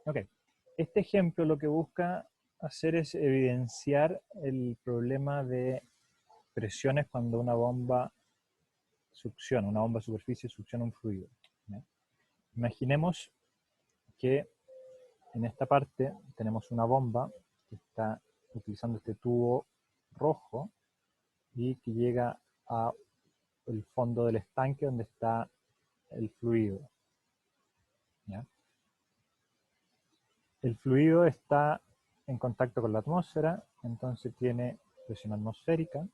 Ok, este ejemplo lo que busca hacer es evidenciar el problema de presiones cuando una bomba succiona, una bomba de superficie succiona un fluido, ¿ya? Imaginemos que en esta parte tenemos una bomba que está utilizando este tubo rojo y que llega a el fondo del estanque donde está el fluido, ¿ya? El fluido está en contacto con la atmósfera, entonces tiene presión atmosférica.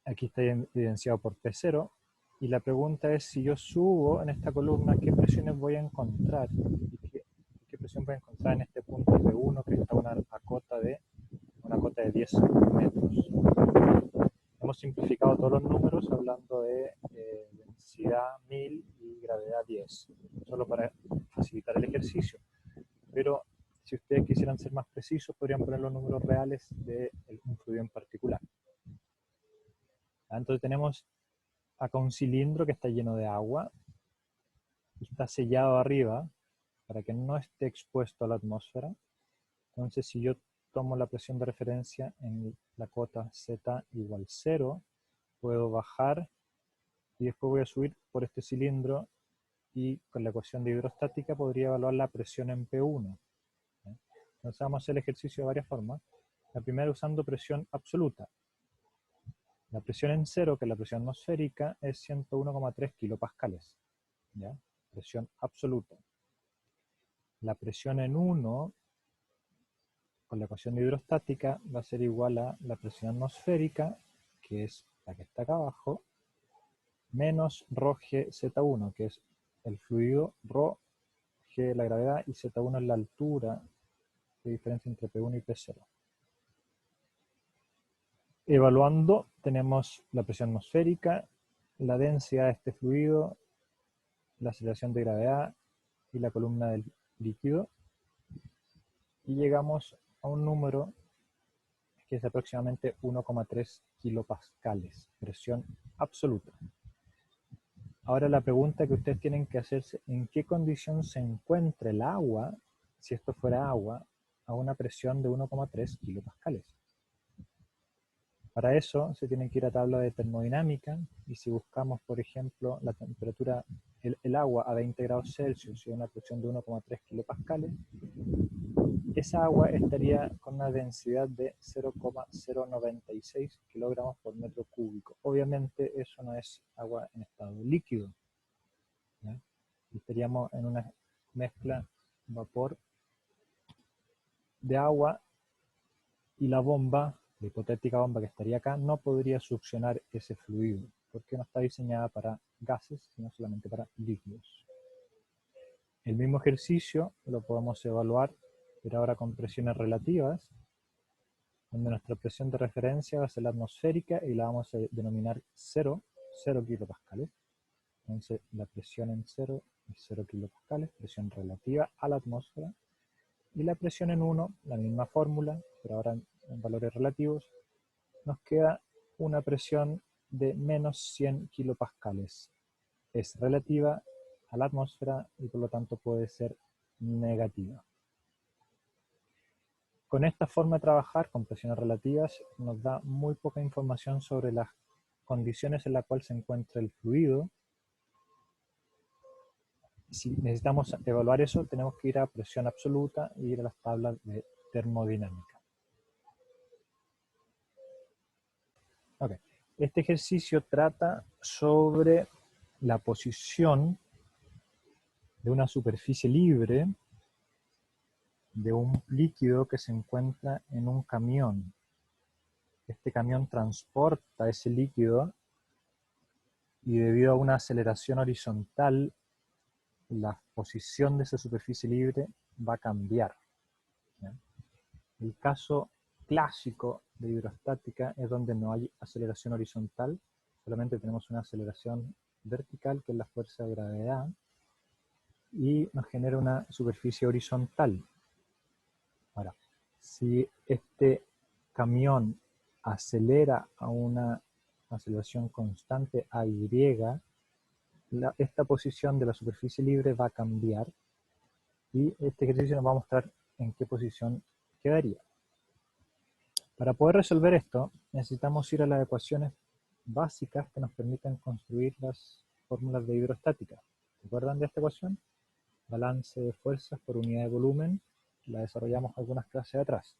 Aquí está evidenciado por P0. Y la pregunta es, si yo subo en esta columna, ¿qué presiones voy a encontrar? ¿Y qué presión voy a encontrar en este punto P1, que está una cota de 10 metros? Hemos simplificado todos los números hablando de densidad 1000 y gravedad 10, solo para facilitar el ejercicio. Pero si ustedes quisieran ser más precisos, podrían poner los números reales de un fluido en particular. Entonces tenemos acá un cilindro que está lleno de agua y está sellado arriba para que no esté expuesto a la atmósfera. Entonces, si yo tomo la presión de referencia en la cota Z igual 0, puedo bajar y después voy a subir por este cilindro y con la ecuación de hidrostática podría evaluar la presión en P1. Entonces vamos a hacer el ejercicio de varias formas. La primera usando presión absoluta. La presión en 0, que es la presión atmosférica, es 101,3 kilopascales. ¿Ya? Presión absoluta. La presión en 1, con la ecuación de hidrostática, va a ser igual a la presión atmosférica, que es la que está acá abajo, menos ρg Z1, que es el fluido, ρ, g la gravedad, y Z1 es la altura de diferencia entre P1 y P0. Evaluando, tenemos la presión atmosférica, la densidad de este fluido, la aceleración de gravedad y la columna del líquido, y llegamos a un número que es aproximadamente 1,3 kilopascales, presión absoluta. Ahora la pregunta que ustedes tienen que hacerse, ¿en qué condición se encuentra el agua, si esto fuera agua, a una presión de 1,3 kilopascales? Para eso se tienen que ir a tabla de termodinámica, y si buscamos, por ejemplo, la temperatura, el agua a 20 grados Celsius y a una presión de 1,3 kilopascales, esa agua estaría con una densidad de 0,096 kilogramos por metro cúbico. Obviamente eso no es agua en estado líquido, ¿ya? Estaríamos en una mezcla vapor de agua, y la bomba, la hipotética bomba que estaría acá, no podría succionar ese fluido, porque no está diseñada para gases, sino solamente para líquidos. El mismo ejercicio lo podemos evaluar, pero ahora con presiones relativas, donde nuestra presión de referencia va a ser la atmosférica y la vamos a denominar 0 kilopascales. Entonces la presión en 0 es 0 kilopascales, presión relativa a la atmósfera. Y la presión en 1, la misma fórmula, pero ahora en valores relativos, nos queda una presión de menos 100 kilopascales. Es relativa a la atmósfera y por lo tanto puede ser negativa. Con esta forma de trabajar, con presiones relativas, nos da muy poca información sobre las condiciones en las cuales se encuentra el fluido. Si necesitamos evaluar eso, tenemos que ir a presión absoluta e ir a las tablas de termodinámica. Okay. Este ejercicio trata sobre la posición de una superficie libre de un líquido que se encuentra en un camión. Este camión transporta ese líquido y debido a una aceleración horizontal, la posición de esa superficie libre va a cambiar, ¿ya? El caso clásico de hidrostática es donde no hay aceleración horizontal, solamente tenemos una aceleración vertical, que es la fuerza de gravedad, y nos genera una superficie horizontal. Ahora, si este camión acelera a una aceleración constante a Y, esta posición de la superficie libre va a cambiar y este ejercicio nos va a mostrar en qué posición quedaría. Para poder resolver esto, necesitamos ir a las ecuaciones básicas que nos permiten construir las fórmulas de hidrostática. ¿Se acuerdan de esta ecuación? Balance de fuerzas por unidad de volumen, la desarrollamos algunas clases atrás.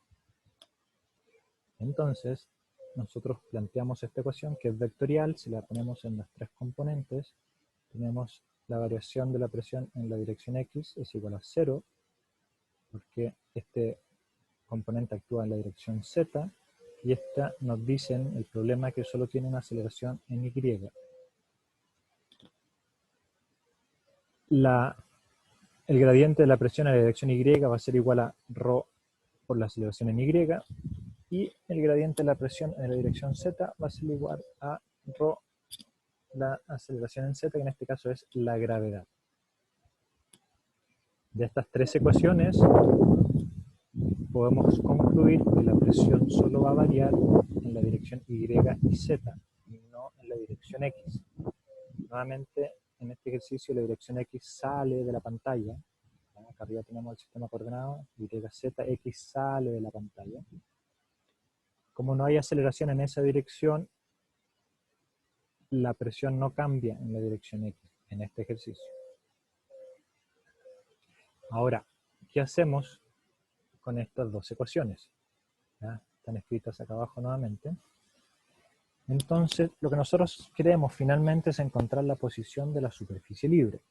Entonces, nosotros planteamos esta ecuación que es vectorial. Si la ponemos en las tres componentes, tenemos la variación de la presión en la dirección X es igual a 0, porque este componente actúa en la dirección Z, y esta nos dicen el problema que solo tiene una aceleración en Y. El gradiente de la presión en la dirección Y va a ser igual a ρ por la aceleración en Y, y el gradiente de la presión en la dirección Z va a ser igual a ρ la aceleración en Z, que en este caso es la gravedad. De estas tres ecuaciones podemos concluir que la presión solo va a variar en la dirección Y y Z, y no en la dirección X. Nuevamente, en este ejercicio la dirección X sale de la pantalla. Acá arriba tenemos el sistema coordenado, Y, Z, X sale de la pantalla. Como no hay aceleración en esa dirección, la presión no cambia en la dirección X en este ejercicio. Ahora, ¿qué hacemos con estas dos ecuaciones? ¿Ya? Están escritas acá abajo nuevamente. Entonces, lo que nosotros queremos finalmente es encontrar la posición de la superficie libre.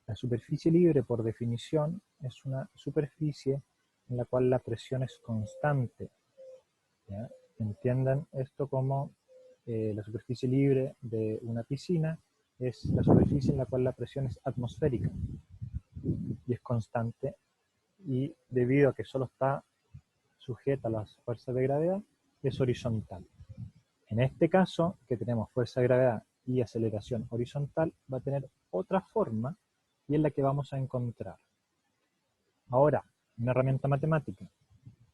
La superficie libre, por definición, es una superficie en la cual la presión es constante. ¿Ya? Entiendan esto como la superficie libre de una piscina es la superficie en la cual la presión es atmosférica y es constante, y debido a que solo está sujeta a las fuerzas de gravedad, es horizontal. En este caso, que tenemos fuerza de gravedad y aceleración horizontal, va a tener otra forma, y es la que vamos a encontrar. Ahora, una herramienta matemática.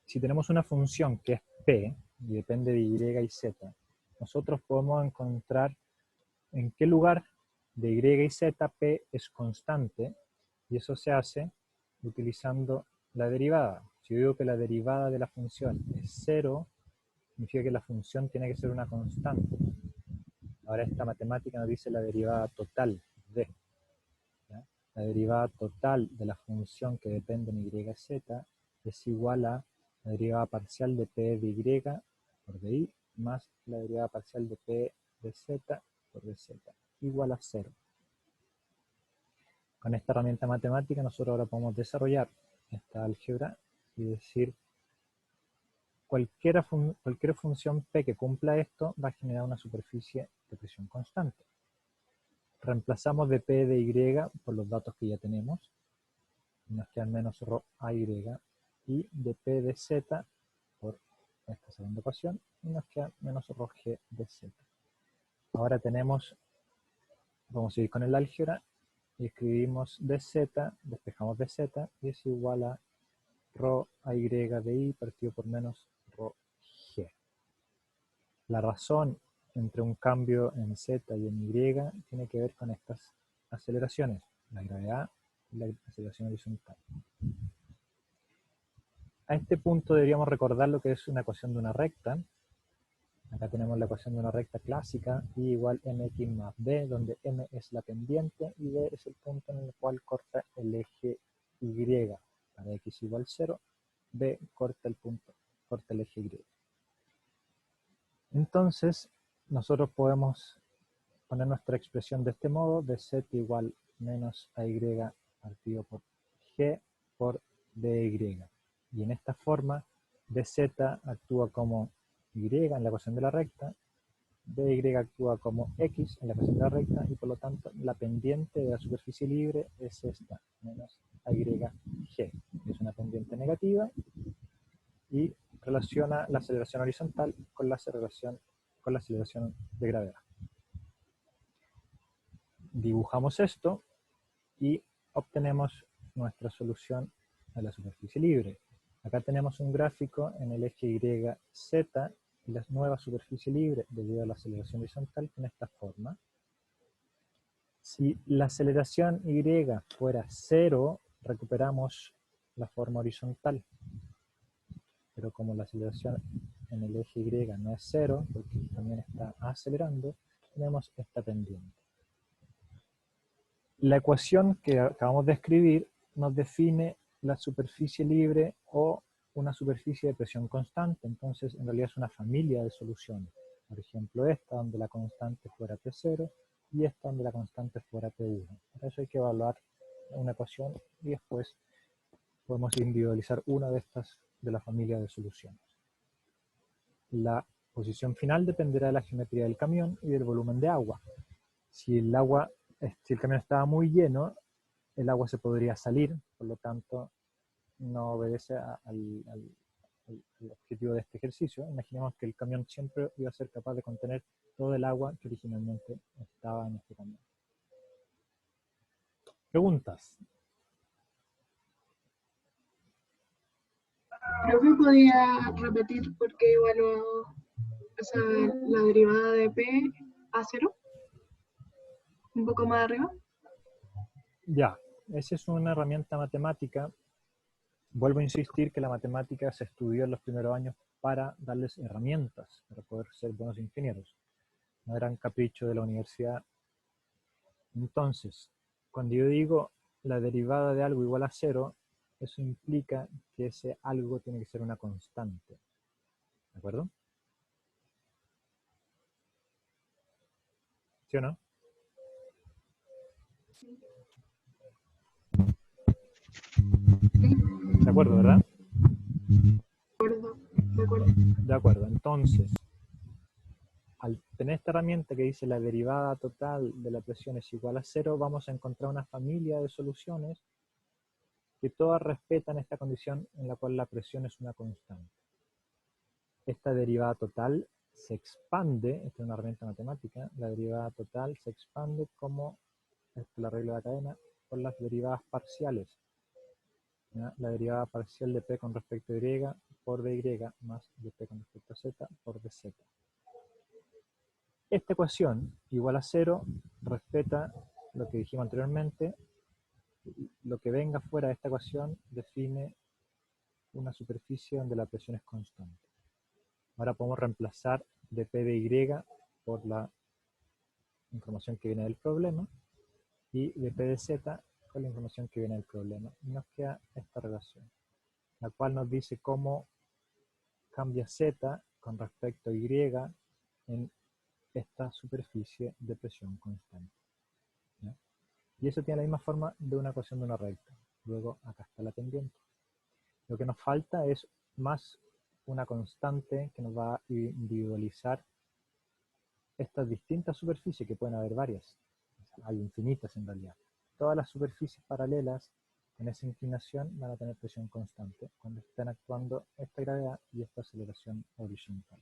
Si tenemos una función que es P, y depende de Y y Z, nosotros podemos encontrar en qué lugar de Y y Z P es constante, y eso se hace utilizando la derivada. Si yo digo que la derivada de la función es 0, significa que la función tiene que ser una constante. Ahora esta matemática nos dice la derivada total de. ¿Ya? La derivada total de la función que depende en Y y Z es igual a la derivada parcial de P de Y por dI más la derivada parcial de P de Z por dZ, igual a 0. Con esta herramienta matemática nosotros ahora podemos desarrollar esta álgebra y decir cualquier función P que cumpla esto va a generar una superficie de presión constante. Reemplazamos de P de Y por los datos que ya tenemos, y nos quedan menos ρ a Y, y de P de Z por esta segunda ecuación, y nos queda menos ρ g de Z. Ahora vamos a ir con el álgebra, y escribimos dz, despejamos dz, y es igual a ρ a y de i partido por menos ρ g. La razón entre un cambio en z y en y tiene que ver con estas aceleraciones, la gravedad y la aceleración horizontal. A este punto deberíamos recordar lo que es una ecuación de una recta. Acá tenemos la ecuación de una recta clásica, y igual mx más b, donde m es la pendiente y b es el punto en el cual corta el eje y. Para x igual 0, b corta el eje y. Entonces, nosotros podemos poner nuestra expresión de este modo: dz igual menos ay partido por g por dy. Y en esta forma, dz actúa como y en la ecuación de la recta, dy actúa como x en la ecuación de la recta, y por lo tanto la pendiente de la superficie libre es esta, menos AYG, que es una pendiente negativa, y relaciona la aceleración horizontal con la aceleración de gravedad. Dibujamos esto y obtenemos nuestra solución a la superficie libre. Acá tenemos un gráfico en el eje YZ, y la nueva superficie libre debido a la aceleración horizontal en esta forma. Si la aceleración y fuera 0, recuperamos la forma horizontal. Pero como la aceleración en el eje Y no es 0, porque también está acelerando, tenemos esta pendiente. La ecuación que acabamos de escribir nos define la superficie libre o una superficie de presión constante. Entonces, en realidad es una familia de soluciones. Por ejemplo, esta donde la constante fuera P0 y esta donde la constante fuera P1. Para eso hay que evaluar una ecuación y después podemos individualizar una de estas de la familia de soluciones. La posición final dependerá de la geometría del camión y del volumen de agua. Si el camión estaba muy lleno, el agua se podría salir, por lo tanto no obedece al objetivo de este ejercicio. Imaginemos que el camión siempre iba a ser capaz de contener todo el agua que originalmente estaba en este camión. ¿Preguntas? Creo que podía repetir porque igual la derivada de P a 0, un poco más arriba. Ya, esa es una herramienta matemática. Vuelvo a insistir que la matemática se estudió en los primeros años para darles herramientas para poder ser buenos ingenieros. No eran capricho de la universidad. Entonces, cuando yo digo la derivada de algo igual a 0, eso implica que ese algo tiene que ser una constante. ¿De acuerdo? ¿Sí o no? ¿De acuerdo, verdad? De acuerdo. De acuerdo. Entonces, al tener esta herramienta que dice la derivada total de la presión es igual a 0, vamos a encontrar una familia de soluciones que todas respetan esta condición en la cual la presión es una constante. Esta derivada total se expande, esta es una herramienta matemática, la derivada total se expande como la regla de la cadena por las derivadas parciales. ¿Ya? La derivada parcial de P con respecto a Y por dy más de P con respecto a Z por dz. Esta ecuación igual a 0 respeta lo que dijimos anteriormente. Lo que venga fuera de esta ecuación define una superficie donde la presión es constante. Ahora podemos reemplazar de P de Y por la información que viene del problema y de P de Z con la información que viene del problema. Y nos queda esta relación, la cual nos dice cómo cambia Z con respecto a Y en esta superficie de presión constante. ¿Ya? Y eso tiene la misma forma de una ecuación de una recta. Luego acá está la pendiente. Lo que nos falta es más una constante que nos va a individualizar estas distintas superficies, que pueden haber varias. Hay infinitas en realidad. Todas las superficies paralelas en esa inclinación van a tener presión constante cuando estén actuando esta gravedad y esta aceleración horizontal.